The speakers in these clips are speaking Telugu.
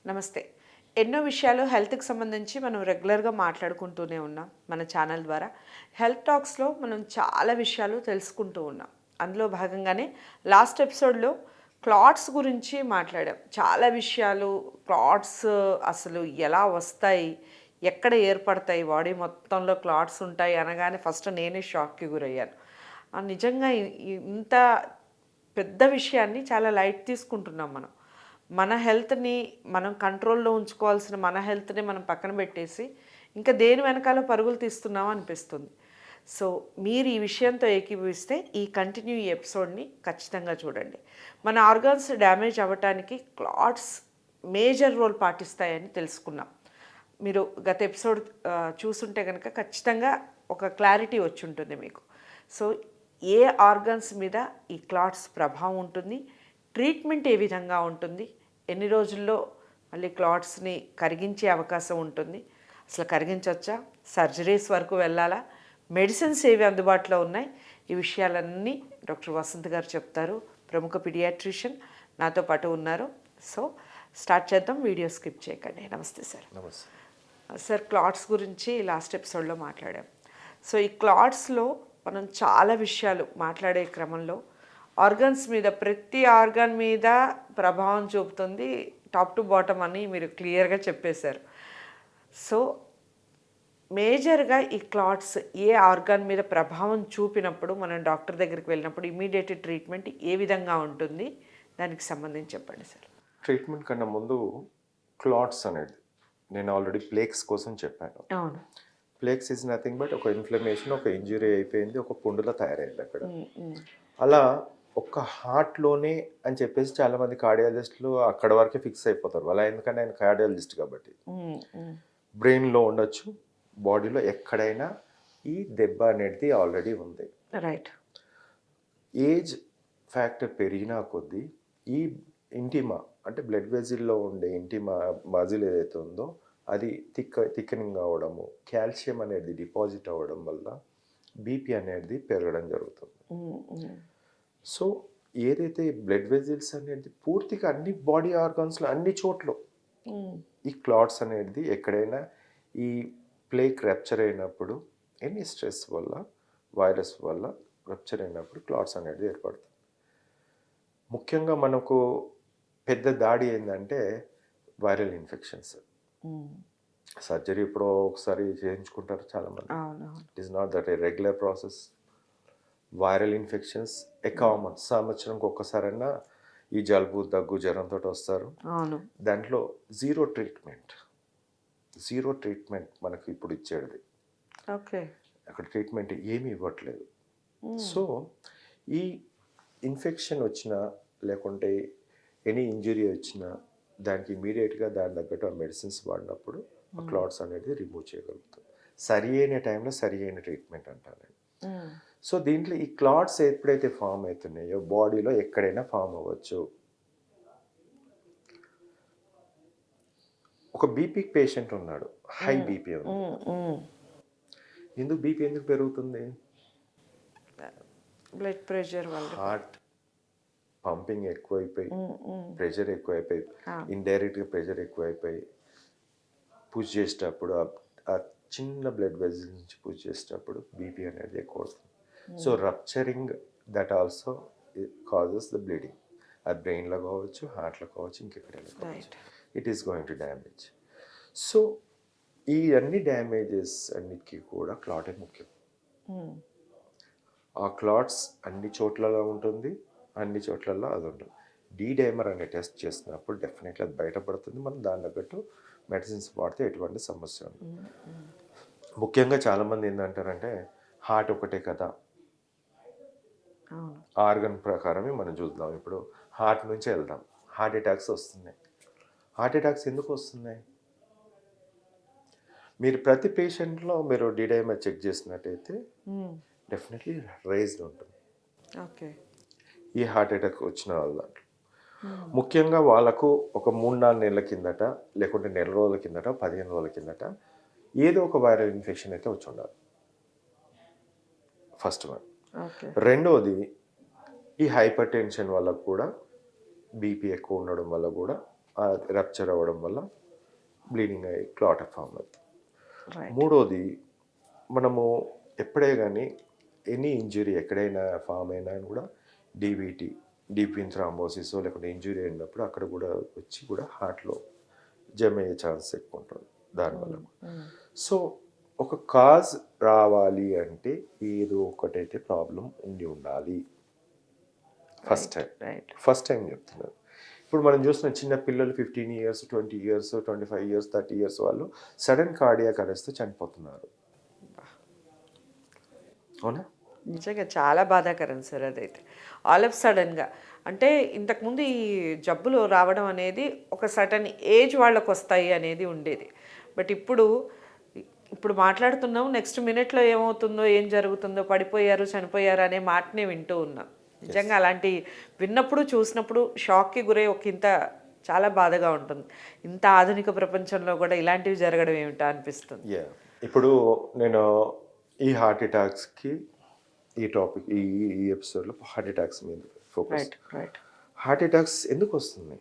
నమస్తే. ఎన్నో విషయాలు హెల్త్‌కి సంబంధించి మనం రెగ్యులర్‌గా మాట్లాడుకుంటూనే ఉన్నాం మన ఛానల్ ద్వారా. హెల్త్ టాక్స్‌లో మనం చాలా విషయాలు తెలుసుకుంటూ ఉన్నాం. అందులో భాగంగానే లాస్ట్ ఎపిసోడ్‌లో క్లాట్స్ గురించి మాట్లాడాం. చాలా విషయాలు క్లాట్స్ అసలు ఎలా వస్తాయి? ఎక్కడ ఏర్పడతాయి? బాడీ మొత్తంలో క్లాట్స్ ఉంటాయి అనగానే ఫస్ట్ నేనే షాక్‌కి గురయ్యాను. నిజంగా ఇంత పెద్ద విషయాన్ని చాలా లైట్ తీసుకుంటున్నాం మనం. మన హెల్త్‌ని మనం కంట్రోల్‌లో ఉంచుకోవాల్సిన మన హెల్త్‌ని మనం పక్కన పెట్టేసి, ఇంకా దేని వెనకాల పరుగులు తీస్తున్నామో అనిపిస్తుంది. సో, మీరు ఈ విషయంతో ఏకీభవిస్తే ఈ ఎపిసోడ్‌ని ఖచ్చితంగా చూడండి. మన ఆర్గాన్స్ డ్యామేజ్ అవ్వటానికి క్లాట్స్ మేజర్ రోల్ పాటిస్తాయని తెలుసుకున్నాం. మీరు గత ఎపిసోడ్ చూసుంటే గనక ఖచ్చితంగా ఒక క్లారిటీ వచ్చుంటుంది మీకు. సో, ఏ ఆర్గాన్స్ మీద ఈ క్లాట్స్ ప్రభావం ఉంటుంది? ట్రీట్మెంట్ ఏ విధంగా ఉంటుంది? ఎన్ని రోజుల్లో మళ్ళీ క్లాట్స్‌ని కరిగించే అవకాశం ఉంటుంది? అసలు కరిగించొచ్చా? సర్జరీస్ వరకు వెళ్ళాలా? మెడిసిన్స్ ఏవి అందుబాటులో ఉన్నాయి? ఈ విషయాలన్నీ డాక్టర్ వసంత్ గారు చెప్తారు. ప్రముఖ పీడియాట్రిషియన్ నాతో పాటు ఉన్నారు. సో, స్టార్ట్ చేద్దాం. వీడియో స్కిప్ చేయకండి. నమస్తే సార్. నమస్తే. సార్, క్లాట్స్ గురించి లాస్ట్ ఎపిసోడ్‌లో మాట్లాడాం. సో, ఈ క్లాట్స్‌లో మనం చాలా విషయాలు మాట్లాడే క్రమంలో ఆర్గన్స్ మీద ప్రతి ఆర్గాన్ మీద ప్రభావం చూపుతుంది టాప్ టు బాటమ్ అని మీరు క్లియర్గా చెప్పేశారు. సో, మేజర్గా ఈ క్లాట్స్ ఏ ఆర్గాన్ మీద ప్రభావం చూపినప్పుడు మనం డాక్టర్ దగ్గరికి వెళ్ళినప్పుడు ఇమీడియట్ ట్రీట్మెంట్ ఏ విధంగా ఉంటుంది? దానికి సంబంధించి చెప్పండి సార్. ట్రీట్మెంట్ కన్నా ముందు క్లాట్స్ అనేది నేను ఆల్రెడీ ప్లేక్స్ కోసం చెప్పాను. అవును. ప్లేక్స్ ఈజ్ నథింగ్ బట్ ఒక ఇన్ఫ్లమేషన్, ఒక ఇంజురీ అయిపోయింది, ఒక పుండులా తయారైంది అక్కడ. అలా ఒక్క హార్ట్లోనే అని చెప్పేసి చాలామంది కార్డియాలజిస్టులు అక్కడ వరకే ఫిక్స్ అయిపోతారు. అలా ఎందుకంటే ఆయన కార్డియాలజిస్ట్ కాబట్టి. బ్రెయిన్లో ఉండొచ్చు, బాడీలో ఎక్కడైనా ఈ దెబ్బ అనేది ఆల్రెడీ ఉంది. రైట్. ఏజ్ ఫ్యాక్టర్ పెరిగినా కొద్దీ ఈ ఇంటిమా అంటే బ్లడ్ వెజిల్లో ఉండే ఇంటిమా మజిల్ ఏదైతే ఉందో అది థిక్కెనింగ్ అవ్వడము, కాల్షియం అనేది డిపాజిట్ అవ్వడం వల్ల బీపీ అనేది పెరగడం జరుగుతుంది. సో ఏదైతే బ్లడ్ వెజిల్స్ అనేది పూర్తిగా అన్ని బాడీ ఆర్గాన్స్లో అన్ని చోట్ల ఈ క్లాట్స్ అనేది ఎక్కడైనా ఈ ప్లేక్ రప్చర్ అయినప్పుడు ఎనీ స్ట్రెస్ వల్ల, వైరస్ వల్ల రప్చర్ అయినప్పుడు క్లాట్స్ అనేది ఏర్పడుతుంది. ముఖ్యంగా మనకు పెద్ద దాడి ఏంటంటే వైరల్ ఇన్ఫెక్షన్స్. సర్జరీ ఎప్పుడో ఒకసారి చేయించుకుంటారు చాలామంది. It is not that a regular process. Viral infections common. సంవత్సరంకి ఒక్కసారైనా ఈ జలుబు, దగ్గు, జ్వరంతో వస్తారు. దాంట్లో జీరో ట్రీట్మెంట్ మనకు ఇప్పుడు ఇచ్చేది. ఓకే. అక్కడ ట్రీట్మెంట్ ఏమీ ఇవ్వట్లేదు. సో ఈ ఇన్ఫెక్షన్ వచ్చినా లేకుంటే ఎనీ ఇంజురీ వచ్చినా దానికి ఇమీడియట్గా దాని తగ్గట్టు ఆ మెడిసిన్స్ వాడినప్పుడు ఆ క్లాట్స్ అనేది రిమూవ్ చేయగలుగుతాం. సరి అయిన టైంలో సరి అయిన ట్రీట్మెంట్ అంటాను. సో దీంట్లో ఈ క్లాట్స్ ఎప్పుడైతే ఫామ్ అవుతున్నాయో బాడీలో ఎక్కడైనా ఫామ్ అవ్వచ్చు. ఒక బీపీ పేషెంట్ ఉన్నాడు, హై బీపీ ఉంది. బీపీ ఎందుకు పెరుగుతుంది? బ్లడ్ ప్రెషర్ వల్ల, హార్ట్ పంపింగ్ ఎక్కువైపోయి, ప్రెషర్ ఎక్కువైపోయి, ఇండైరెక్ట్గా ప్రెషర్ ఎక్కువైపోయి పుష్ చేసేటప్పుడు ఆ చిన్న బ్లడ్ వెజల్ నుంచి పుష్ చేసేటప్పుడు బీపీ అనేది ఎక్కువ అవుతుంది. So rupturing that also causes the bleeding. అది బ్రెయిన్లో కావచ్చు, హార్ట్లో కావచ్చు, ఇంకెక్కడైనా కావచ్చు. It is going to damage. So ఈ అన్ని డ్యామేజెస్ అన్నిటికీ కూడా క్లాటే ముఖ్యం. ఆ క్లాట్స్ అన్ని చోట్లలో ఉంటుంది, అన్ని చోట్లలో అది ఉంటుంది. డైమర్ అనే టెస్ట్ చేసినప్పుడు డెఫినెట్లీ అది బయటపడుతుంది. మనం దాని తగ్గట్టు మెడిసిన్స్ వాడితే ఎటువంటి సమస్య ఉంది. ముఖ్యంగా చాలామంది ఏంటంటారంటే హార్ట్ ఒకటే కదా, ఆర్గన్ ప్రకారమే మనం చూద్దాం. ఇప్పుడు హార్ట్ నుంచి వెళ్దాం. హార్ట్ అటాక్స్ వస్తున్నాయి. హార్ట్ అటాక్స్ ఎందుకు వస్తున్నాయి? మీరు ప్రతి పేషెంట్లో మీరు డైమర్ చెక్ చేసినట్టయితే డెఫినెట్లీ రైజ్డ్ ఉంటుంది. ఓకే. ఈ హార్ట్ అటాక్ వచ్చిన వాళ్ళ ముఖ్యంగా వాళ్ళకు ఒక 3-4 నెలల కిందట, లేకుంటే నెల రోజుల కిందట, 15 రోజుల కిందట ఏదో ఒక వైరల్ ఇన్ఫెక్షన్ అయితే వచ్చి ఉండాలి. First one. రెండోది ఈ హైపర్ టెన్షన్ వల్ల కూడా, బీపీ ఎక్కువ ఉండడం వల్ల కూడా రప్చర్ అవ్వడం వల్ల బ్లీడింగ్ అయ్యి క్లాట్ ఫామ్ అవుతుంది. రైట్. మూడోది, మనము ఎప్పుడే కానీ ఎనీ ఇంజురీ ఎక్కడైనా ఫామ్ అయినా కూడా డీబీటీ, డీప్ వెయిన్ థ్రాంబోసిస్ లేకుంటే ఇంజురీ అయినప్పుడు అక్కడ కూడా వచ్చి కూడా హార్ట్లో జమ అయ్యే ఛాన్స్ ఎక్కువ ఉంటుంది దానివల్ల. సో ఒక కాజ్ రావాలి అంటే ఏదో ఒకటైతే ప్రాబ్లం ఉండాలి. ఫస్ట్ టైం చెప్తున్నాను. ఇప్పుడు మనం చూస్తున్న చిన్న పిల్లలు 15 years, 20 years, 25 years, 30 years వాళ్ళు సడన్ కార్డియాక్ అరెస్ట్ చనిపోతున్నారు. అవునా? నిజంగా చాలా బాధాకరం సార్ అదైతే. ఆల్ ఆఫ్ సడన్గా అంటే ఇంతకుముందు ఈ జబ్బులు రావడం అనేది ఒక సర్టన్ ఏజ్ వాళ్ళకు వస్తాయి అనేది ఉండేది. బట్ ఇప్పుడు మాట్లాడుతున్నాం, నెక్స్ట్ మినిట్లో ఏమవుతుందో, ఏం జరుగుతుందో, పడిపోయారు, చనిపోయారు అనే మాటనే వింటూ ఉన్నాం. నిజంగా అలాంటి విన్నప్పుడు, చూసినప్పుడు షాక్కి గురై ఇంత చాలా బాధగా ఉంటుంది. ఇంత ఆధునిక ప్రపంచంలో కూడా ఇలాంటివి జరగడం ఏమిటా అనిపిస్తుంది. ఇప్పుడు నేను ఈ హార్ట్ అటాక్స్కి ఈ టాపిక్ ఈ ఎపిసోడ్లో హార్ట్ అటాక్స్ మీద ఫోకస్. రైట్. హార్ట్ అటాక్స్ ఎందుకు వస్తుంది?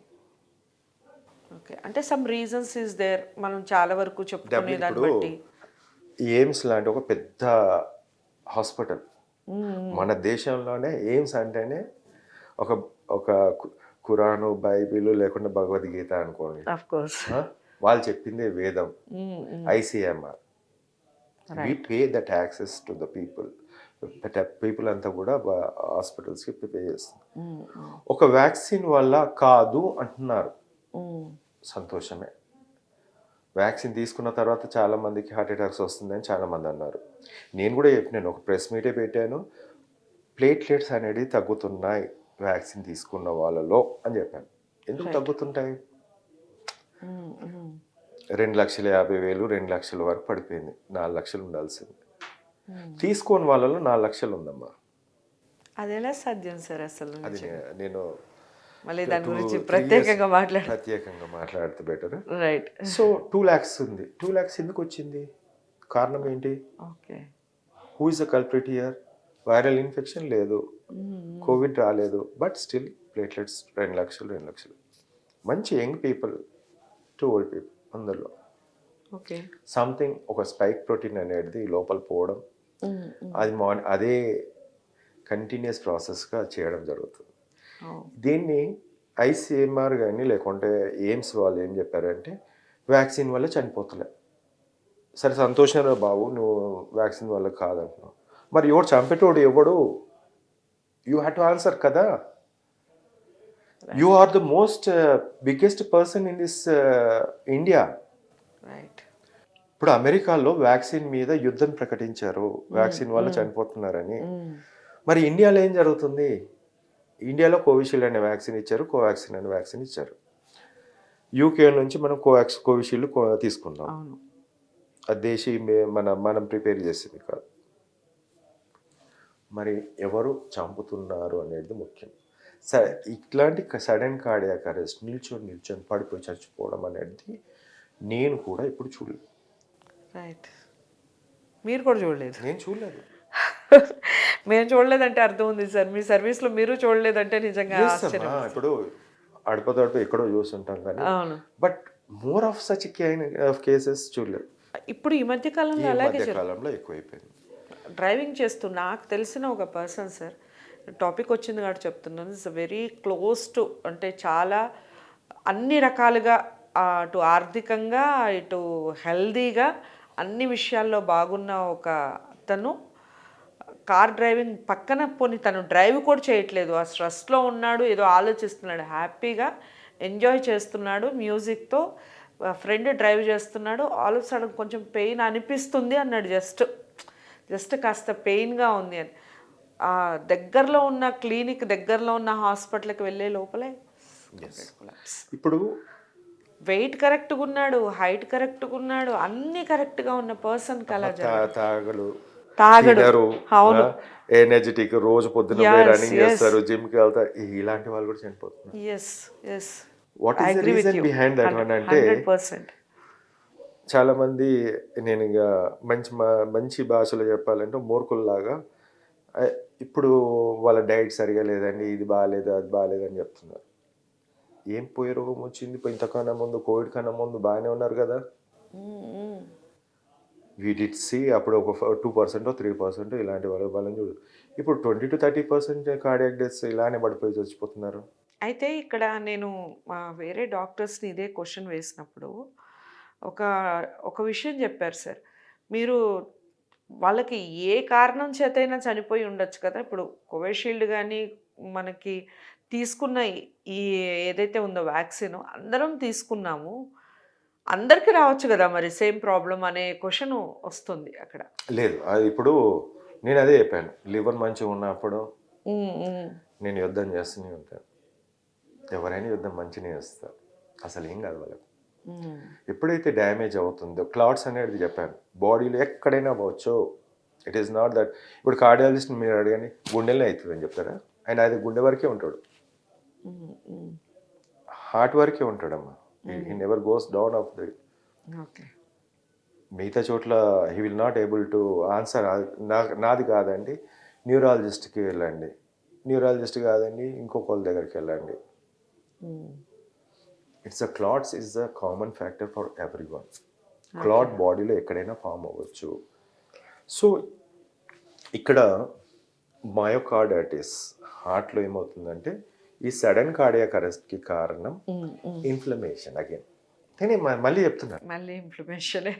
ఓకే, అంటే సమ్ రీజన్స్ ఈస్ దేర్, మనం చాలా వరకు చెప్పుకునే దాన్ని బట్టి. ఎయిమ్స్ లాంటి ఒక పెద్ద హాస్పిటల్ మన దేశంలోనే, ఎయిమ్స్ అంటేనే ఒక ఒక ఖురాను, బైబిల్ లేకుండా భగవద్గీత అనుకోండి. Of course. వాళ్ళు చెప్పిందే వేదం. ICMR, we pay the taxes to the people. People అంతా కూడా హాస్పిటల్స్కి పే చేస్తుంది. ఒక వ్యాక్సిన్ వల్ల కాదు అంటున్నారు. సంతోషమే. వ్యాక్సిన్ తీసుకున్న తర్వాత చాలామందికి హార్ట్ అటాక్స్ వస్తుందని చాలామంది అన్నారు. నేను కూడా చెప్పినాను, ఒక ప్రెస్ మీటే పెట్టాను, ప్లేట్లెట్స్ అనేది తగ్గుతున్నాయి వ్యాక్సిన్ తీసుకున్న వాళ్ళలో అని చెప్పాను. ఎందుకు తగ్గుతుంటాయి? 2,50,000, 2 లక్షల వరకు పడిపోయింది. 4 లక్షలు ఉండాల్సింది. తీసుకోని వాళ్ళలో 4 లక్షలు ఉందమ్మా. అది ఎలా సాధ్యం సార్ అసలు? అది నేను మళ్ళీ దాని గురించి ప్రత్యేకంగా మాట్లాడితే బెటర్. రైట్. సో 2 lakhs ఉంది. 2 lakhs ఎందుకు వచ్చింది? కారణం ఏంటి? Okay. Who is the culprit here? Viral infection లేదు, కోవిడ్ రాలేదు, బట్ స్టిల్ ప్లేట్లెట్స్ 2 లక్షలు. మంచి young people to old people అందరిలో ఓకే సంథింగ్ ఒక స్పైక్ ప్రోటీన్ అనేది లోపల పోవడం, అది అదే కంటిన్యూస్ ప్రాసెస్గా చేయడం జరుగుతుంది. దీన్ని ICMR కానీ లేకుంటే ఎయిమ్స్ వాళ్ళు ఏం చెప్పారంటే వ్యాక్సిన్ వల్ల చనిపోతలే. సరే, సంతోషంగా బాబు, నువ్వు వ్యాక్సిన్ వల్ల కాదంటున్నావు, మరి ఎవడు చంపేటోడు ఎవడు? యూ హ్యావ్ టు ఆన్సర్ కదా. You are the most biggest person in this India. Right. ఇప్పుడు అమెరికాలో వ్యాక్సిన్ మీద యుద్ధం ప్రకటించారు, వ్యాక్సిన్ వల్ల చనిపోతున్నారని. మరి ఇండియాలో ఏం జరుగుతుంది? ఇండియాలో కోవిషీల్డ్ అనే వ్యాక్సిన్ ఇచ్చారు, కోవాక్సిన్ అనే వ్యాక్సిన్ ఇచ్చారు. UK నుంచి మనం కోవిషీల్డ్ తీసుకున్నాం. అది దేశీ మనం ప్రిపేర్ చేసింది కాదు. మరి ఎవరు చంపుతున్నారు అనేది ముఖ్యం. సరే, ఇట్లాంటి సడన్ కార్డియాక్ అరెస్ట్, నిల్చొని పడిపోయి చచ్చిపోవడం అనేది నేను కూడా ఇప్పుడు చూడలేదు. రైట్. మీరు కూడా చూడలేదు? నేను చూడలేదు. మేము చూడలేదంటే అర్థం ఉంది సార్, మీ సర్వీస్లో మీరు చూడలేదంటే నిజంగా ఆశ్చర్యం. ఇప్పుడు అడపదడప ఎక్కడో చూస్తుంటాం కానీ, but more of such cases చూడలేదు. ఇప్పుడు ఈ మధ్య కాలంలో అలాగే కాలంలో ఎక్కువైపోయింది. డ్రైవింగ్ చేస్తూ నాకు తెలిసిన ఒక పర్సన్ సార్, టాపిక్ వచ్చింది కాబట్టి చెప్తున్నాను, ఇట్స్ వెరీ క్లోజ్ టు, అంటే చాలా అన్ని రకాలుగా, అటు ఆర్థికంగా ఇటు హెల్దీగా అన్ని విషయాల్లో బాగున్న ఒక అతను కార్ డ్రైవింగ్ పక్కన పోని తను డ్రైవ్ కూడా చేయట్లేదు, ఆ స్ట్రెస్లో ఉన్నాడు, ఏదో ఆలోచిస్తున్నాడు, హ్యాపీగా ఎంజాయ్ చేస్తున్నాడు మ్యూజిక్తో, ఫ్రెండ్ డ్రైవ్ చేస్తున్నాడు, ఆల్ ఆఫ్ సడన్ కొంచెం పెయిన్ అనిపిస్తుంది అన్నాడు, జస్ట్ కాస్త పెయిన్గా ఉంది అని. దగ్గరలో ఉన్న క్లినిక్, దగ్గరలో ఉన్న హాస్పిటల్కి వెళ్ళే లోపలే ఇప్పుడు వెయిట్ కరెక్ట్గా ఉన్నాడు, హైట్ కరెక్ట్గా ఉన్నాడు, అన్నీ కరెక్ట్గా ఉన్న పర్సన్కి అలా తాగడు. అవును, ఎనర్జెటిక్, రోజు పొద్దున్న రన్నింగ్ చేస్తారు, జిమ్కి వెళ్తారు, ఇలాంటి వాళ్ళు కూడా చనిపోతున్నారు. What is the reason behind that one అంటే, చాలా మంది, నేను ఇక మంచి భాషలో చెప్పాలంటే మూర్ఖుల్లాగా ఇప్పుడు వాళ్ళ డైట్ సరిగా లేదండి, ఇది బాగాలేదు, అది బాగాలేదు అని చెప్తున్నారు. ఏం పోయే రోగం వచ్చింది, ఇంతకన్నా ముందు కోవిడ్ కన్నా ముందు బాగానే ఉన్నారు కదా. వీ డిడ్ సి అప్పుడు ఒక 2% 3% ఇలాంటి వాళ్ళని చూడు. ఇప్పుడు 20-30% కార్డియాక్ డెత్స్ ఇలానే పడిపోయి చచ్చిపోతున్నారు. అయితే ఇక్కడ నేను వేరే డాక్టర్స్ని ఇదే క్వశ్చన్ వేసినప్పుడు ఒక ఒక విషయం చెప్పారు సార్. మీరు వాళ్ళకి ఏ కారణం చేతైనా చనిపోయి ఉండొచ్చు కదా. ఇప్పుడు కోవిషీల్డ్ కానీ మనకి తీసుకున్న ఈ ఏదైతే ఉందో వ్యాక్సిన్ అందరం తీసుకున్నాము, అందరికీ రావచ్చు కదా మరి సేమ్ ప్రాబ్లం అనే క్వశ్చన్ వస్తుంది అక్కడ. లేదు, అది ఇప్పుడు నేను అదే చెప్పాను. లివర్ మంచిగా ఉన్నప్పుడు ఉమ్, ఉమ్, నేను యుద్ధం చేస్తూనే ఉంటాను. ఎవరైనా యుద్ధం మంచిగా చేస్తారు, అసలు ఏం కాదు వాళ్ళకి. ఉమ్, ఎప్పుడైతే డ్యామేజ్ అవుతుందో క్లాట్స్ అనేది చెప్పాను, బాడీలో ఎక్కడైనా అవ్వచ్చు. It is not that. ఇప్పుడు కార్డియాలజిస్ట్ మీరు అడగని గుండెలనే అవుతుంది అని చెప్తారా? ఆయన అది గుండె వరకే ఉంటాడు, ఉమ్, ఉమ్. హార్ట్ వరకే ఉంటాడమ్మా. He never goes down of the. Okay. మిగతా చోట్ల he will not able to answer. నాది కాదండి, న్యూరాలజిస్ట్కి వెళ్ళండి. న్యూరాలజిస్ట్ కాదండి, ఇంకొకళ్ళ దగ్గరికి వెళ్ళండి. Um, it's a clots is the common factor for every one. Clot బాడీలో ఎక్కడైనా ఫామ్ అవ్వచ్చు. సో ఇక్కడ మయోకార్డైటిస్ హార్ట్లో ఏమవుతుందంటే ఈ సడన్ కార్డియాక్ అరెస్ట్కి కారణం ఉమ్, ఉమ్. ఇన్ఫ్లమేషన్. అగైన్ నేను మళ్ళీ చెప్తున్నాను, మళ్ళీ ఇన్ఫ్లమేషనే.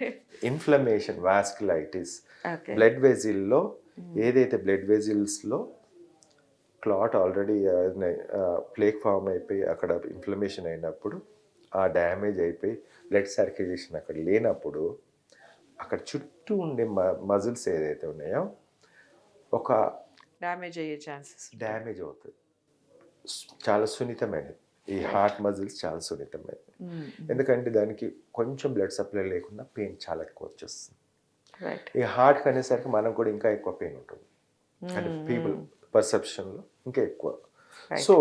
Inflammation, vasculitis. ఓకే. బ్లడ్ వెజిల్లో ఏదైతే బ్లడ్ వెజిల్స్లో క్లాట్ ఆల్రెడీ ప్లేక్ ఫామ్ అయిపోయి అక్కడ ఇన్ఫ్లమేషన్ అయినప్పుడు ఆ డ్యామేజ్ అయిపోయి బ్లడ్ సర్క్యులేషన్ అక్కడ లేనప్పుడు అక్కడ చుట్టూ ఉండే మజిల్స్ ఏదైతే ఉన్నాయో ఒక డ్యామేజ్ అయ్యే ఛాన్సెస్. డ్యామేజ్ అవుతుంది. చాలా సున్నితమైనది ఈ హార్ట్ మజిల్స్, చాలా సున్నితమైనది. ఎందుకంటే దానికి కొంచెం బ్లడ్ సప్లై లేకుండా పెయిన్ చాలా ఎక్కువ వచ్చేస్తుంది. రైట్. ఈ హార్ట్కి అనేసరికి మనకు కూడా ఇంకా ఎక్కువ పెయిన్ ఉంటుంది, అంటే పీపుల్ పర్సెప్షన్లో ఇంకా ఎక్కువ. సో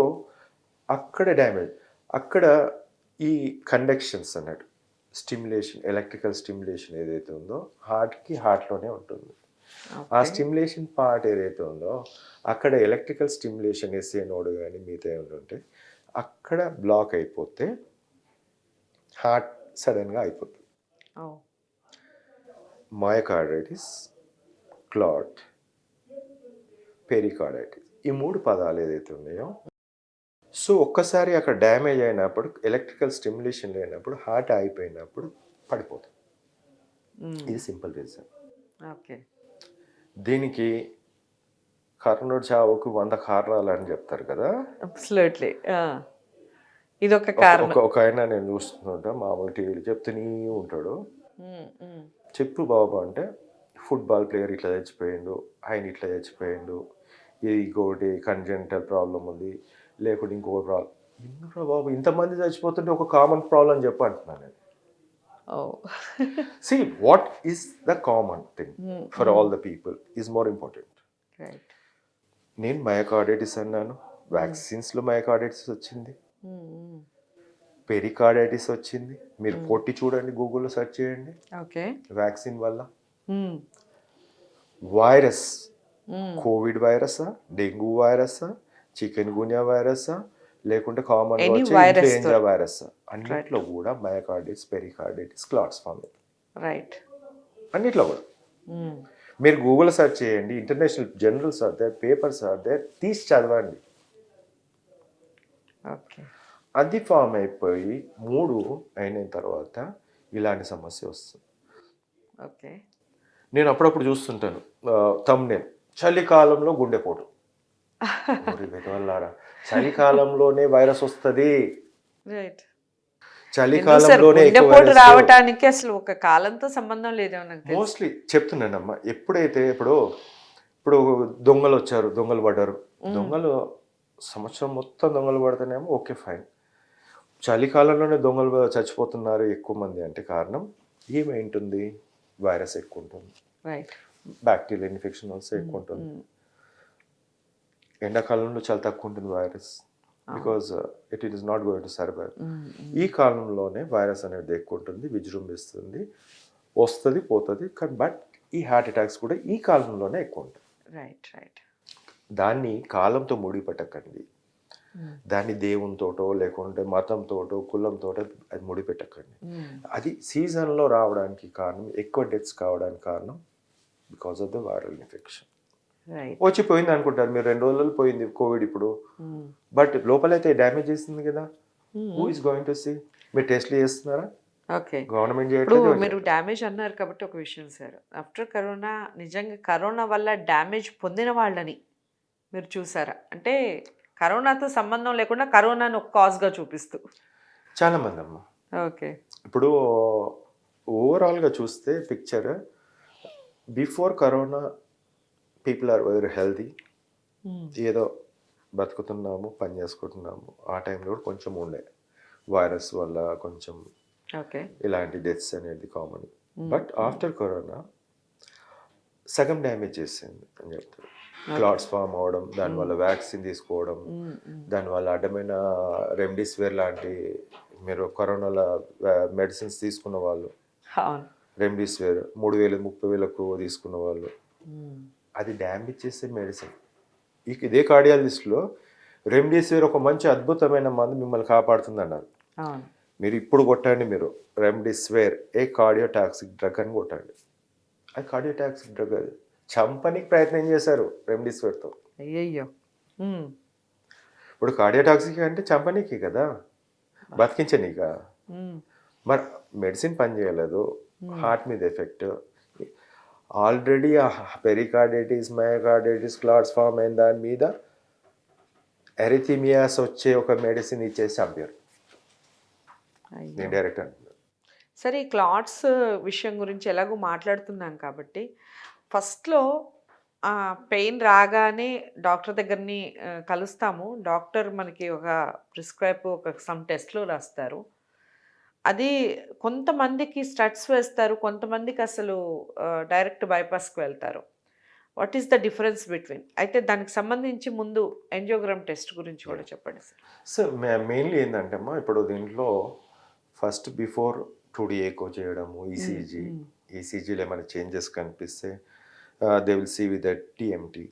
అక్కడ డ్యామేజ్, అక్కడ ఈ కండక్షన్స్ అన్నట్టు స్టిమ్యులేషన్, ఎలక్ట్రికల్ స్టిమ్యులేషన్ ఏదైతే ఉందో హార్ట్లోనే ఉంటుంది. ఆ స్టిమ్యులేషన్ పార్ట్ ఏదైతే ఉందో అక్కడ ఎలక్ట్రికల్ స్టిమ్యులేషన్ ఎస్ఏ నోడ్ కానీ మిగతా ఏమైనా ఉంటే అక్కడ బ్లాక్ అయిపోతే హార్ట్ సడన్గా అయిపోతుంది. మయోకార్డైటిస్, క్లాట్, పెరికార్డైటిస్, ఈ 3 పదాలు ఏదైతే ఉన్నాయో, సో ఒక్కసారి అక్కడ డ్యామేజ్ అయినప్పుడు ఎలక్ట్రికల్ స్టిమ్యులేషన్ లేనప్పుడు హార్ట్ అయిపోయినప్పుడు పడిపోతుంది. ఇది సింపుల్ రీజన్. ఓకే. దీనికి కర్ణుడి చావుకు 100 కారణాలు అని చెప్తారు కదా. అబ్సల్యూట్లీ. ఇదొక కారణం. ఒక ఆయన నేను చూస్తుంటా మామూలు టీవీలో చెప్తూనే ఉంటాడు. చెప్పు బాబు అంటే, ఫుట్బాల్ ప్లేయర్ ఇట్లా చచ్చిపోయిండు, ఆయన ఇట్లా చచ్చిపోయిండు, ఇంకోటి కంజెంటల్ ప్రాబ్లం ఉంది, లేకుంటే ఇంకొక ప్రాబ్లం. ఎందుకు బాబు ఇంతమంది చచ్చిపోతుంటే ఒక కామన్ ప్రాబ్లం చెప్పు అంటున్నాను నేను. See, what is the common thing for all the people is more important. Right. నేను మయోకార్డైటిస్ అన్నాను, వ్యాక్సిన్స్లో మయోకార్డైటిస్ వచ్చింది, పెరికార్డైటిస్ వచ్చింది. మీరు కొట్టి చూడండి, గూగుల్లో సెర్చ్ చేయండి, ఓకే. వ్యాక్సిన్ వల్ల. వైరస్, కోవిడ్ వైరసా, డెంగ్యూ వైరసా, చికెన్ గున్యా వైరసా, లేకుంటే కామన్ ఇన్ఫ్లుయెంజా వైరస్, అన్నిట్లో కూడా మయోకార్డైటిస్, పెరికార్డైటిస్, క్లాట్స్ ఫామ్ అవుతాయి. రైట్. అన్నిట్లో కూడా మీరు గూగుల్ సెర్చ్ చేయండి, international journals are there, papers are there, తీసి చదవండి. ఓకే. అది ఫామ్ అయిపోయి 3 అయిన తర్వాత ఇలాంటి సమస్య వస్తుంది. ఓకే. నేను అప్పుడప్పుడు చూస్తుంటాను థంబ్నెయిల్, చలికాలంలో గుండెపోటు. వల్లారా, చలికాలంలోనే వైరస్ వస్తుంది, రైట్. చలికాలంలోనే రావటానికి అసలు ఒక కాలంతో సంబంధం లేదు. మోస్ట్లీ చెప్తున్నానమ్మా. ఎప్పుడైతే ఇప్పుడు దొంగలు వచ్చారు, దొంగలు పడ్డారు, దొంగలు సంవత్సరం మొత్తం దొంగలు పడితేనేమో ఓకే ఫైన్. చలికాలంలోనే దొంగలు చచ్చిపోతున్నారు ఎక్కువ మంది అంటే కారణం ఏమైంటుంది? వైరస్ ఎక్కువ ఉంటుంది, బ్యాక్టీరియల్ ఇన్ఫెక్షన్ వస్తే ఎక్కువ ఉంటుంది. ఎండాకాలంలో చాలా తక్కువ ఉంటుంది virus, because it is not going to survive. ఈ కాలంలోనే వైరస్ అనేది ఎక్కువ ఉంటుంది, విజృంభిస్తుంది, వస్తుంది, పోతుంది. బట్ ఈ హార్ట్ అటాక్స్ కూడా ఈ కాలంలోనే ఎక్కువ ఉంటాయి. రైట్. రైట్. దాన్ని కాలంతో ముడిపట్టకండి. దాన్ని దేవునితోటో లేకుంటే మతంతోటో కులంతోటో అది ముడిపెట్టకండి. అది సీజన్లో రావడానికి కారణం, ఎక్కువ డెత్స్ కావడానికి కారణం because of the viral infection. Right. వచ్చిపోయింది అనుకుంటారు మీరు, 2 రోజులలో పోయింది కోవిడ్ ఇప్పుడు, బట్ లోపలైతే డ్యామేజ్ చేసింది కదా. Who is going to see? మీరు టెస్ట్లు చేస్తున్నారా? ఓకే. గవర్నమెంట్ ఇప్పుడు చేయట్లేదు. మీరు డ్యామేజ్ అన్నారు కాబట్టి ఒక విషయం సార్, ఆఫ్టర్ కరోనా నిజంగా కరోనా వల్ల డ్యామేజ్ పొందిన వాళ్ళని మీరు చూసారా? అంటే కరోనాతో సంబంధం లేకుండా కరోనాను ఒక కాజ్గా చూపిస్తూ. చాలా మంది అమ్మ. ఓకే. ఇప్పుడు ఓవరాల్గా చూస్తే picture, before corona people are very healthy, ఏదో బతుకుతున్నాము, పని చేసుకుంటున్నాము. ఆ టైంలో కూడా కొంచెం ఉండే వైరస్ వల్ల కొంచెం ఓకే. ఇలాంటి డెత్స్ అనేది కామన్. బట్ ఆఫ్టర్ కరోనా సగం డ్యామేజ్ చేసింది అని చెప్తారు. క్లాట్స్ ఫామ్ అవడం, దానివల్ల వ్యాక్సిన్ తీసుకోవడం, దానివల్ల అడ్డమైన రెమ్డెసివిర్ లాంటి, మీరు కరోనాలో మెడిసిన్స్ తీసుకున్న వాళ్ళు, అవును. రెమ్డెసివిర్ 3,000 30,000కు తీసుకున్న వాళ్ళు, అది డ్యామేజ్ చేసే మెడిసిన్. ఇదే కార్డియాలజిస్ట్లో రెమ్డెసివిర్ ఒక మంచి అద్భుతమైన మందు, మిమ్మల్ని కాపాడుతుంది అన్నారు. అవును. మీరు ఇప్పుడు కొట్టండి, మీరు రెమ్డెసివిర్ ఏ కార్డియోటాక్సిక్ డ్రగ్ అని కొట్టండి. అది కార్డియోటాక్సిక్ డ్రగ్, అది చంపనికి ప్రయత్నం చేశారు రెమ్డెసివిర్తో. అయ్యయ్యో. ఇప్పుడు కార్డియోటాక్సిక్ అంటే చంపనీకి కదా, బతికించనీకా. మరి మెడిసిన్ పని చేయలేదు, హార్ట్ మీద effect, already pericarditis, myocarditis, clots form అయిన దాని మీద ఎరిథిమియాస్ వచ్చే ఒక మెడిసిన్ ఇచ్చేసి చంపారు. నేను డైరెక్ట్ అంటున్నాను. సరే, ఈ క్లాట్స్ విషయం గురించి ఎలాగో మాట్లాడుతున్నాం కాబట్టి, ఫస్ట్లో పెయిన్ రాగానే డాక్టర్ దగ్గరని కలుస్తాము. డాక్టర్ మనకి ఒక ప్రిస్క్రైబ్ ఒక సమ్ టెస్ట్లు రాస్తారు. అది కొంతమందికి స్టడ్స్ వేస్తారు, కొంతమందికి అసలు డైరెక్ట్ బైపాస్కి వెళ్తారు. What is the difference between? అయితే దానికి సంబంధించి ముందు ఎంజియోగ్రామ్ టెస్ట్ గురించి కూడా చెప్పండి సార్. సో మెయిన్లీ ఏంటంటే అమ్మా, ఇప్పుడు దీంట్లో ఫస్ట్ బిఫోర్ 2D ఎకో చేయడము, ఈసీజీలో ఏమైనా చేంజెస్ కనిపిస్తే they will see with TMT,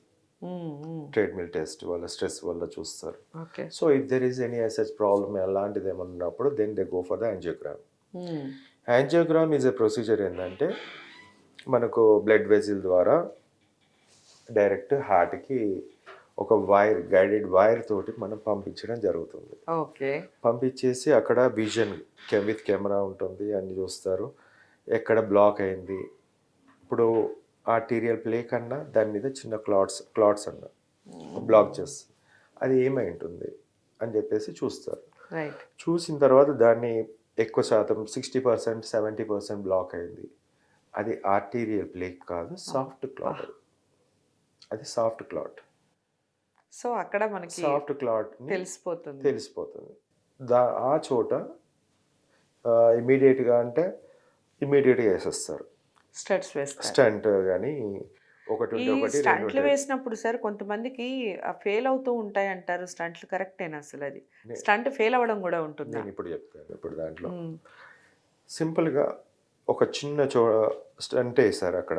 treadmill test వల్ల, స్ట్రెస్ వల్ల చూస్తారు. Okay. So if there is any such problem అలాంటిది ఏమన్నా ఉన్నప్పుడు then they go for the angiogram. Angiogram is a procedure. ఏంటంటే మనకు బ్లడ్ వెజిల్ ద్వారా డైరెక్ట్ హార్ట్కి ఒక వైర్, గైడెడ్ వైర్ తోటి మనం పంపించడం జరుగుతుంది. ఓకే. పంపించేసి అక్కడ విజన్ విత్ కెమెరా ఉంటుంది, అన్ని చూస్తారు ఎక్కడ బ్లాక్ అయింది. ఇప్పుడు ఆర్టీరియల్ ప్లే కన్నా దాని మీద చిన్న క్లాట్స్ అన్న బ్లాక్ చేస్తుంది, అది ఏమై ఉంటుంది అని చెప్పేసి చూస్తారు. రైట్. చూసిన తర్వాత దాన్ని ఎక్కువ శాతం 60% 70% బ్లాక్ అయింది, అది ఆర్టీరియల్ ప్లే కాదు, సాఫ్ట్ క్లాట్. అది సాఫ్ట్ క్లాట్. సో అక్కడ మనకి సాఫ్ట్ క్లాట్ తెలిసిపోతుంది. ఆ చోట ఇమీడియట్గా వేసేస్తారు స్టంట్. కానీ ఒకటి స్టంట్లు వేసినప్పుడు సార్ కొంతమందికి ఫెయిల్ అవుతూ ఉంటాయి అంటారు. స్టంట్లు కరెక్టేనా అసలు? అది స్టంట్ ఫెయిల్ అవ్వడం కూడా ఉంటుంది. నేను ఇప్పుడు చెప్తాను. ఇప్పుడు దాంట్లో సింపుల్గా ఒక చిన్న స్టంట్ వేస్తారు, అక్కడ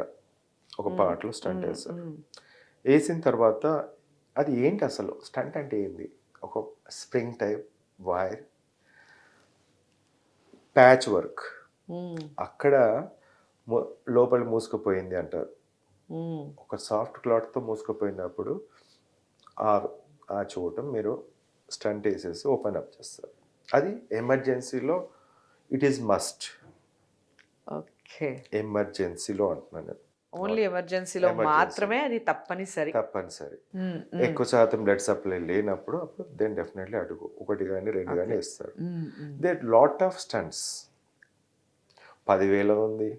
ఒక పార్ట్లో స్టంట్ వేస్తారు. వేసిన తర్వాత అది ఏంటి అసలు స్టంట్ అంటే ఏంది? ఒక spring type wire, patch work, అక్కడ లోపల మూసుకుపోయింది అంటారు. ఒక సాఫ్ట్ క్లాత్తో మూసుకుపోయినప్పుడు ఆ చోట మీరు స్టంట్ వేసేసి ఓపెన్ అప్ చేస్తారు. అది ఎమర్జెన్సీలో ఇట్ ఈస్ మస్ట్. ఓకే. ఎమర్జెన్సీలో అంటున్నాను, ఓన్లీ ఎమర్జెన్సీలో మాత్రమే అది తప్పనిసరి. ఎక్కువ శాతం బ్లడ్ సప్లై లేనప్పుడు అప్పుడు దెన్ డెఫినెట్లీ అడుగు 1 కానీ 2 కానీ వేస్తారు. దే లాట్ ఆఫ్ స్టంట్స్, 10,000 ఉంది,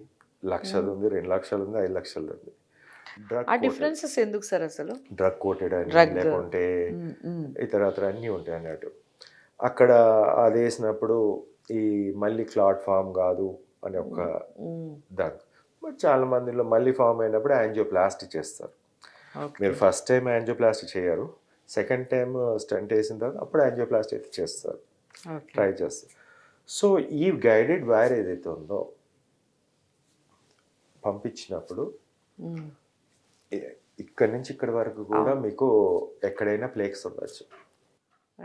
1,00,000 ఉంది, 2 లక్షలు ఉంది, 5 లక్షలు ఉంది. ఆ డిఫరెన్సెస్ ఎందుకు సార్ అసలు? డ్రగ్ కోటెడ్ అని, లేకుంటే ఇతరత్ర అన్నీ ఉంటాయి అన్నట్టు. అక్కడ అది వేసినప్పుడు ఈ మళ్ళీ క్లాట్ ఫామ్ కాదు అని ఒక దాని. బట్ చాలా మందిలో మళ్ళీ ఫామ్ అయినప్పుడు యాంజియోప్లాస్టీ చేస్తారు. మీరు ఫస్ట్ టైం యాంజియోప్లాస్టీ చేయరు, సెకండ్ టైం స్టంట్ వేసిన తర్వాత అప్పుడు యాంజియోప్లాస్టీ అయితే చేస్తారు, ట్రై చేస్తారు. సో ఈ గైడెడ్ వైర్ ఏదైతే ఉందో పంపించినప్పుడు ఇక్కడి నుంచి ఇక్కడి వరకు కూడా మీకు ఎక్కడైనా ప్లేక్స్ ఉండొచ్చు.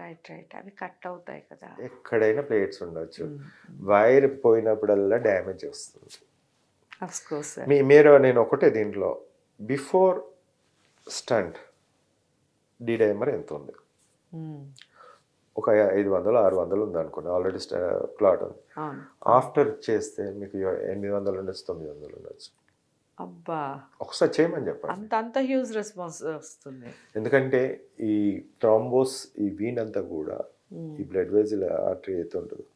రైట్ రైట్ అవి కట్ అవుతాయి కదా. ఎక్కడైనా ప్లేట్స్ ఉండొచ్చు. వైర్ పోయినప్పుడల్లా డ్యామేజ్ వస్తుంది. Of course sir. నేను ఒకటే దీంట్లో బిఫోర్ స్టంట్ డైమర్ ఎంత ఉంది, ఒక 500 600 ఉంది అనుకోండి, ఆల్రెడీ క్లాట్ ఉంది. అవును. ఆఫ్టర్ చేస్తే మీకు 800 ఉండొచ్చు, 900 ఉండొచ్చు. అబ్బా ఒకసారి చేయమని చెప్పండి. అంత అంత హ్యూజ్ రెస్పాన్స్ వస్తుంది. ఎందుకంటే ఈ థ్రాంబోస్ ఈ వీన్ అంతా కూడా ఈ బ్లడ్ వెజిల్ ఆర్టరీ అయితే ఉంటుందో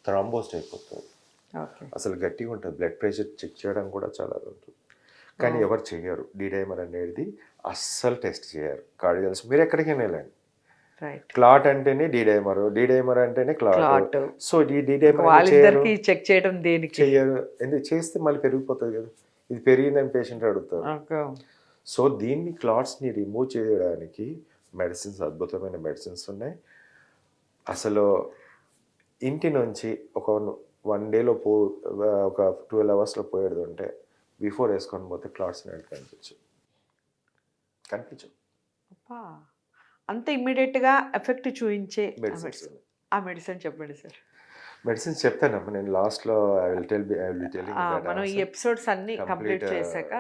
థ్రాంబోస్ట్ అయిపోతుంది. ఓకే. అసలు గట్టిగా ఉంటుంది. బ్లడ్ ప్రెషర్ చెక్ చేయడం కూడా చాలా ఉంటుంది. కానీ ఎవరు చేయరు. డైమర్ అనేది అస్సలు టెస్ట్ చేయరు కార్డియాలజిస్ట్. మీరు ఎక్కడికైనా వెళ్ళండి, రైట్. క్లాట్ అంటేనే డైమర్ అంటేనే క్లాట్. క్లాట్. సో ఈ డైమర్ వాళ్ళిద్దరికి చెక్ చేయడం దేనికి? చేయరు. ఎందుకు చేస్తే మళ్ళీ పెరిగిపోతుంది కదా. ఇది పెరిగిందని పేషెంట్ అడుగుతారు. ఓకే. సో దీన్ని క్లాట్స్ని రిమూవ్ చేయడానికి మెడిసిన్స్, అద్భుతమైన మెడిసిన్స్ ఉన్నాయి. అసలు ఇంటి నుంచి ఒక 1 డేలో ఒక 12 అవర్స్లో పోయేది ఉంటే బిఫోర్ వేసుకొని పోతే క్లాట్స్ కనిపించు. అబ్బా అంత ఇమ్మీడియట్గా ఎఫెక్ట్ చూపించే మెడిసిన్స్ ఆ మెడిసిన్ చెప్పండి సార్. మెడిసిన్స్ చెప్తానమ్మా నేను లాస్ట్లో. మనం ఈ ఎపిసోడ్స్ అన్ని కంప్లీట్ చేశాక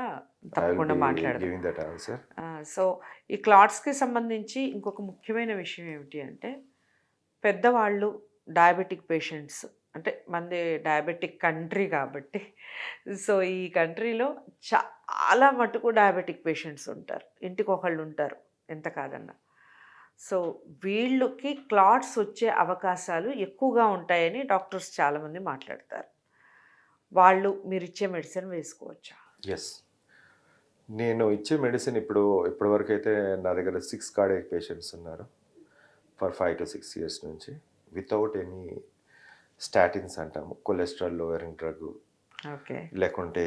తప్పకుండా మాట్లాడదాం. సో ఈ క్లాట్స్కి సంబంధించి ఇంకొక ముఖ్యమైన విషయం ఏమిటి అంటే, పెద్దవాళ్ళు డయాబెటిక్ పేషెంట్స్, అంటే మనది డయాబెటిక్ కంట్రీ కాబట్టి, సో ఈ కంట్రీలో చాలా మటుకు డయాబెటిక్ పేషెంట్స్ ఉంటారు, ఇంటికి ఒకళ్ళు ఉంటారు ఎంత కాదన్నా. సో వీళ్ళకి క్లాట్స్ వచ్చే అవకాశాలు ఎక్కువగా ఉంటాయని డాక్టర్స్ చాలామంది మాట్లాడతారు. వాళ్ళు మీరు ఇచ్చే మెడిసిన్ వేసుకోవచ్చా? ఎస్, నేను ఇచ్చే మెడిసిన్ ఇప్పటివరకు అయితే నా దగ్గర 6 కార్డియాక్ పేషెంట్స్ ఉన్నారు ఫర్ 5 to 6 years నుంచి, వితౌట్ ఎనీ స్టాటిన్స్ అంటాము, కొలెస్ట్రాల్ లోవరింగ్ డ్రగ్, ఓకే, లేకుంటే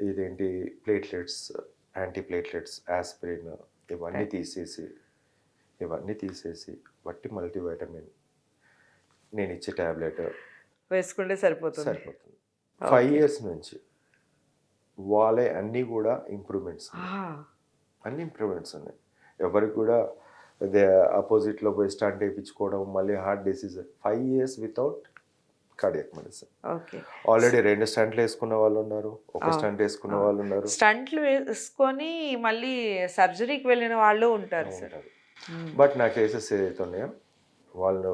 ఇదేంటి ప్లేట్లెట్స్, యాంటీ ప్లేట్లెట్స్, ఆస్పిరిన్, ఇవన్నీ తీసేసి వట్టి మల్టీవైటమిన్ నేను ఇచ్చే ట్యాబ్లెట్ వేసుకుంటే సరిపోతుంది. 5 years నుంచి వాళ్ళే అన్నీ కూడా ఇంప్రూవ్మెంట్స్ ఉన్నాయి. ఎవరికి కూడా అదే ఆపోజిట్లో పోయి స్టంట్ వేయించుకోవడం, మళ్ళీ heart disease. 5 years without cardiac medicine. Okay. Already 2 స్టంట్లు వేసుకున్న వాళ్ళు ఉన్నారు, ఒక స్టంట్ వేసుకున్న వాళ్ళు ఉన్నారు, స్టంట్లు వేసుకొని మళ్ళీ సర్జరీకి వెళ్ళిన వాళ్ళు ఉంటారు సార్. బట్ నా కేసెస్ ఏదైతే ఉన్నాయో వాళ్ళు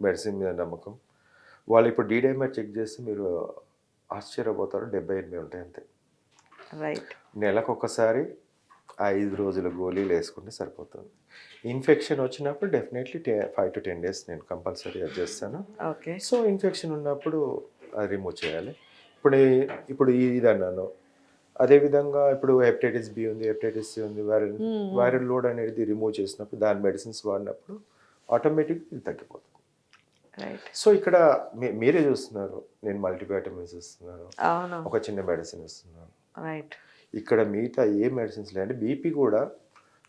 మెడిసిన్ మీద నమ్మకం. వాళ్ళు ఇప్పుడు డైమర్ చెక్ చేస్తే మీరు ఆశ్చర్యపోతారు, 78 ఉంటాయి అంతే. రైట్. నెలకు ఒకసారి 5 రోజుల గోళీలు వేసుకుంటే సరిపోతుంది. ఇన్ఫెక్షన్ వచ్చినప్పుడు డెఫినెట్లీ 5 to 10 days నేను కంపల్సరీ అది చేస్తాను. ఓకే. సో ఇన్ఫెక్షన్ ఉన్నప్పుడు అది రిమూవ్ చేయాలి. ఇప్పుడు ఇది అన్నాను. అదేవిధంగా ఇప్పుడు హెపటైటిస్ బి ఉంది, హెపటైటిస్ సి ఉంది, వైరల్ లోడ్ అనేది రిమూవ్ చేసినప్పుడు దాని మెడిసిన్స్ వాడినప్పుడు ఆటోమేటిక్గా ఇది తగ్గిపోతుంది. రైట్. సో ఇక్కడ మీరే చూస్తున్నారు, నేను మల్టీవైటమిన్స్ ఇస్తున్నాను, ఒక చిన్న మెడిసిన్ ఇస్తున్నాను. రైట్. ఇక్కడ మిగతా ఏ మెడిసిన్స్ లేదంటే బీపీ కూడా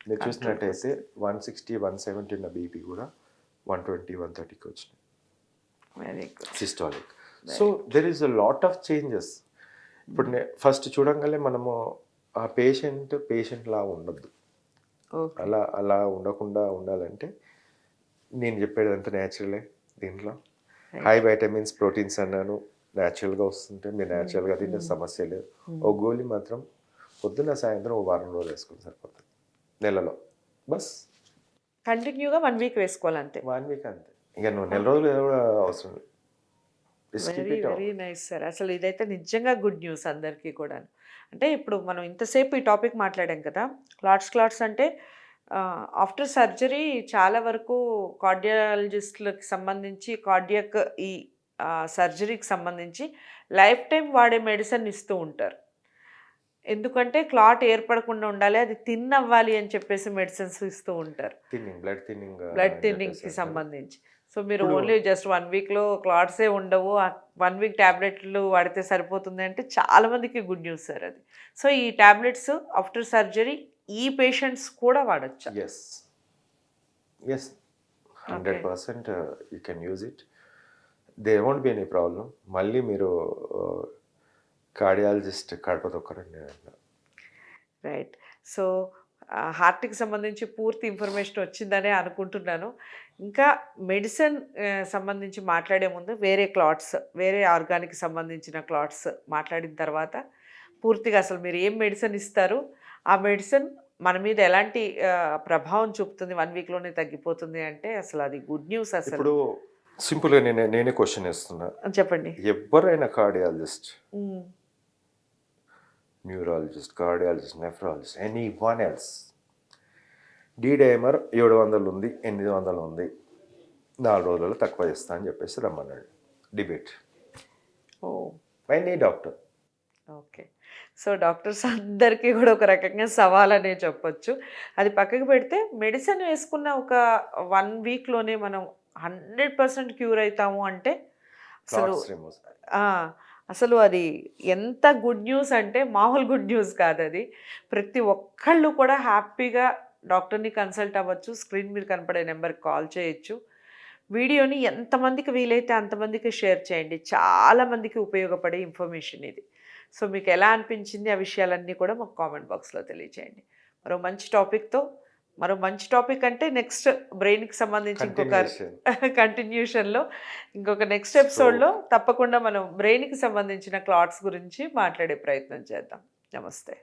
మీరు చూసినట్టయితే 160, 170 ఉన్న బీపీ కూడా 120, 130కి వచ్చినాయి. Very good. Systolic. So there is a lot of changes. ఇప్పుడు ఫస్ట్ చూడంగానే మనము ఆ పేషెంట్ లా ఉండద్దు. అలా ఉండకుండా ఉండాలంటే నేను చెప్పేది అంతా న్యాచురలే. దీంట్లో హై వైటమిన్స్, ప్రోటీన్స్ అన్నాను, న్యాచురల్గా వస్తుంటే మీరు న్యాచురల్గా తింటే సమస్య లేదు. ఒక గోళీ మాత్రం పొద్దున్న సాయంత్రం 1 వారం రోజులు వేసుకుని సరిపోతుంది నెలలో. బస్ కంటిన్యూగా 1 week వేసుకోవాలంతే. 1 week అంతే. ఇక నువ్వు నెల రోజులు కూడా అవసరం లేదు. Very nice sir. అసలు ఇదైతే నిజంగా గుడ్ న్యూస్ అందరికీ కూడా. అంటే ఇప్పుడు మనం ఇంతసేపు ఈ టాపిక్ మాట్లాడాం కదా, క్లాట్స్ అంటే ఆఫ్టర్ సర్జరీ చాలా వరకు కార్డియాలజిస్టులకు సంబంధించి కార్డియాక్ ఈ సర్జరీకి సంబంధించి లైఫ్ టైం వాడే మెడిసిన్ ఇస్తూ ఉంటారు. ఎందుకంటే క్లాట్ ఏర్పడకుండా ఉండాలి, అది థిన్ అవ్వాలి అని చెప్పేసి మెడిసిన్స్ ఇస్తూ ఉంటారు, బ్లడ్ థిన్నింగ్కి సంబంధించి. సో మీరు ఓన్లీ జస్ట్ 1 weekలో క్లాట్సే ఉండవు, 1 week ట్యాబ్లెట్లు వాడితే సరిపోతుంది అంటే చాలామందికి గుడ్ న్యూస్ సార్ అది. సో ఈ ట్యాబ్లెట్స్ ఆఫ్టర్ సర్జరీ ఈ పేషెంట్స్ కూడా వాడచ్చా? Yes 100% you can use it. There won't be any problem. మళ్ళీ మీరు కార్డియాలజిస్ట్ కడప తొక్కరండి. రైట్. సో హార్ట్‌కి సంబంధించి పూర్తి ఇన్ఫర్మేషన్ వచ్చిందనే అనుకుంటున్నాను. ఇంకా మెడిసిన్ సంబంధించి మాట్లాడే ముందు వేరే క్లాట్స్, వేరే ఆర్గాన్‌కి సంబంధించిన క్లాట్స్ మాట్లాడిన తర్వాత పూర్తిగా అసలు మీరు ఏం మెడిసిన్ ఇస్తారు? ఆ మెడిసిన్ మన మీద ఎలాంటి ప్రభావం చూపుతుంది 1 వీక్‌లోనే తగ్గిపోతుంది అంటే అసలు అది గుడ్ న్యూస్ అసలు. ఇప్పుడు సింపుల్‌గా నేనే క్వెషన్ ఏస్తున్నా. చెప్పండి. ఎవ్వరైనా కార్డియాలజిస్ట్, హ్మ్. Neurologist, cardiologist, nephrologist, anyone else dimer 700 ఉంది, 800 ఉంది, 4 రోజులలో తక్కువ చేస్తా అని చెప్పేసి రమ్మన్నాడు. Debate. Oh! Any doctor. Okay. So, doctors అందరికీ కూడా ఒక రకంగా సవాలనే చెప్పొచ్చు. అది పక్కకు పెడితే మెడిసిన్ వేసుకున్న ఒక 1 వీక్‌లోనే మనం 100% క్యూర్ అయితాము అంటే అసలు క్లాట్స్ రిమూవ్. ఆ! అసలు అది ఎంత గుడ్ న్యూస్ అంటే మామూలు గుడ్ న్యూస్ కాదది. ప్రతి ఒక్కళ్ళు కూడా హ్యాపీగా డాక్టర్‌ని కన్సల్ట్ అవ్వచ్చు. స్క్రీన్ మీద కనపడే నెంబర్‌కి కాల్ చేయొచ్చు. వీడియోని ఎంతమందికి వీలైతే అంతమందికి షేర్ చేయండి. చాలా మందికి ఉపయోగపడే ఇన్ఫర్మేషన్ ఇది. సో, మీకు ఎలా అనిపించింది ఆ విషయాలన్నీ కూడా మాకు కామెంట్ బాక్స్‌లో తెలియచేయండి. మరో మంచి టాపిక్ అంటే నెక్స్ట్ బ్రెయిన్‌కి సంబంధించి ఇంకొక కంటిన్యూషన్. కంటిన్యూషన్‌లో ఇంకొక నెక్స్ట్ స్ట్రోక్. ఎపిసోడ్‌లో తప్పకుండా మనం బ్రెయిన్‌కి సంబంధించిన క్లాట్స్ గురించి మాట్లాడే ప్రయత్నం చేద్దాం. నమస్తే.